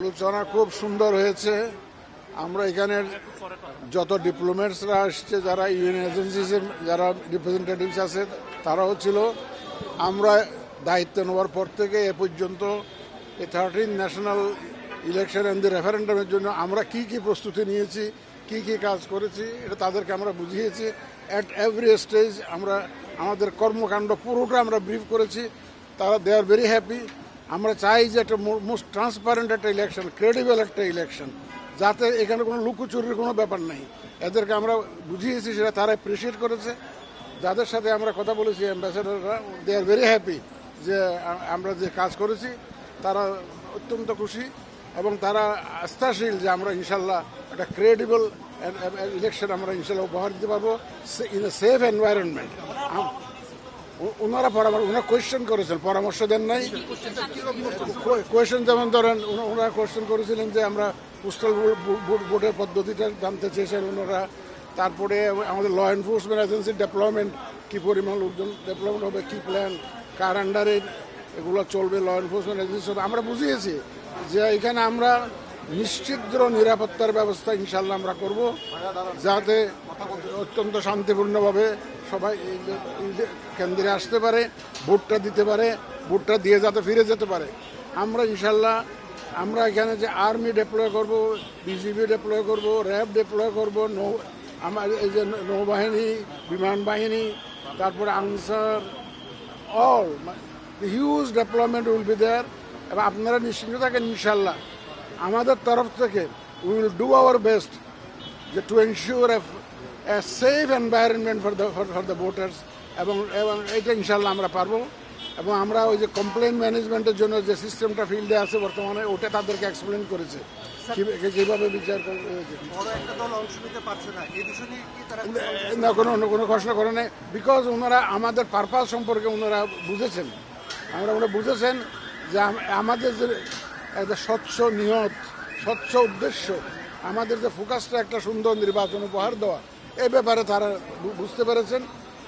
আলোচনা খুব সুন্দর হয়েছে। আমরা এখানের যত ডিপ্লোম্যাটসরা আসছে, যারা ইউএন এজেন্সিসের যারা রিপ্রেজেন্টেটিভস আছে তারাও ছিল। আমরা দায়িত্ব নেওয়ার পর থেকে এ পর্যন্ত এই 13 ন্যাশনাল ইলেকশন অ্যান্ড দি রেফারেন্ডামের জন্য আমরা কি কি প্রস্তুতি নিয়েছি, কি কি কাজ করেছি, এটা তাদেরকে আমরা বুঝিয়েছি। অ্যাট এভরি স্টেজ আমরা আমাদের কর্মকাণ্ড পুরোটা আমরা ব্রিফ করেছি। তারা দে আর ভেরি হ্যাপি। আমরা চাই যে একটা মোস্ট ট্রান্সপারেন্ট একটা ইলেকশন, ক্রেডিবল একটা ইলেকশন, যাতে এখানে কোনো লুকোচুরির কোনো ব্যাপার নাই। এদেরকে আমরা বুঝিয়েছি, সেটা তারা অ্যাপ্রিসিয়েট করেছে। যাদের সাথে আমরা কথা বলেছি অ্যাম্বাসেডাররা, দে আর ভেরি হ্যাপি যে আমরা যে কাজ করেছি, তারা অত্যন্ত খুশি এবং তারা আস্থাশীল যে আমরা ইনশাল্লাহ একটা ক্রেডিবল ইলেকশন আমরা ইনশাল্লাহ উপহার দিতে পারবো ইন এ সেফ এনভায়রনমেন্ট। ওনারা কোয়েশ্চেন করেছেন, পরামর্শ দেন নাই। কোয়েশ্চেন যেমন ধরেন, ওনারা কোয়েশ্চেন করেছিলেন যে আমরা পোস্টাল ভোটের পদ্ধতিটা জানতে চেয়েছেন ওনারা। তারপরে আমাদের ল এনফোর্সমেন্ট এজেন্সির ডেভেলপমেন্ট, কী পরিমাণ লোকজন ডেভেলপমেন্ট হবে, কী প্ল্যান, কার আন্ডারে এগুলো চলবে, ল এনফোর্সমেন্ট এজেন্সি হবে। আমরা বুঝিয়েছি যে এখানে আমরা নিশ্চিদ্র নিরাপত্তার ব্যবস্থা ইনশাল্লাহ আমরা করব, যাতে অত্যন্ত শান্তিপূর্ণভাবে সবাই কেন্দ্রে আসতে পারে, ভোটটা দিতে পারে, ভোটটা দিয়ে যাতে ফিরে যেতে পারে। আমরা ইনশাল্লাহ আমরা এখানে যে আর্মি ডিপ্লয় করব, বিজিবি ডিপ্লয় করব, র্যাব ডিপ্লয় করব, আমার এই যে নৌবাহিনী, বিমান বাহিনী, তারপরে Ansar, all huge development will be there. এবং আপনারা নিশ্চিন্ত থাকেন, ইনশাল্লাহ আমাদের তরফ থেকে we will do our best যে to ensure a safe environment for the voters. এবং এটা ইনশাল্লাহ আমরা পারবো। এবং আমরা ওই যে কমপ্লেন ম্যানেজমেন্টের জন্য যে সিস্টেমটা ফিল্ডে আছে বর্তমানে, ওটা তাদেরকে এক্সপ্লেন করেছে কীভাবে বিচার না কোনো প্রশ্ন করে নেই। বিকজ ওনারা আমাদের পারপাস সম্পর্কে ওনারা বুঝেছেন, ওনারা বুঝেছেন যে আমাদের যে একটা স্বচ্ছ নিয়ত, স্বচ্ছ উদ্দেশ্য, আমাদের যে ফোকাসটা একটা সুন্দর নির্বাচন উপহার দেওয়া, এই ব্যাপারে তারা বুঝতে পেরেছেন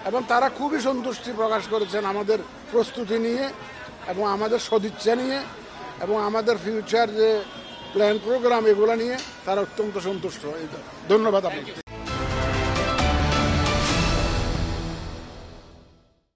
এবং তারা খুবই সন্তুষ্টি প্রকাশ করেছেন আমাদের প্রস্তুতি নিয়ে এবং আমাদের সদিচ্ছা নিয়ে এবং আমাদের ফিউচার যে প্ল্যান প্রোগ্রাম, এগুলো নিয়ে তারা অত্যন্ত সন্তুষ্ট। ধন্যবাদ আপনাকে।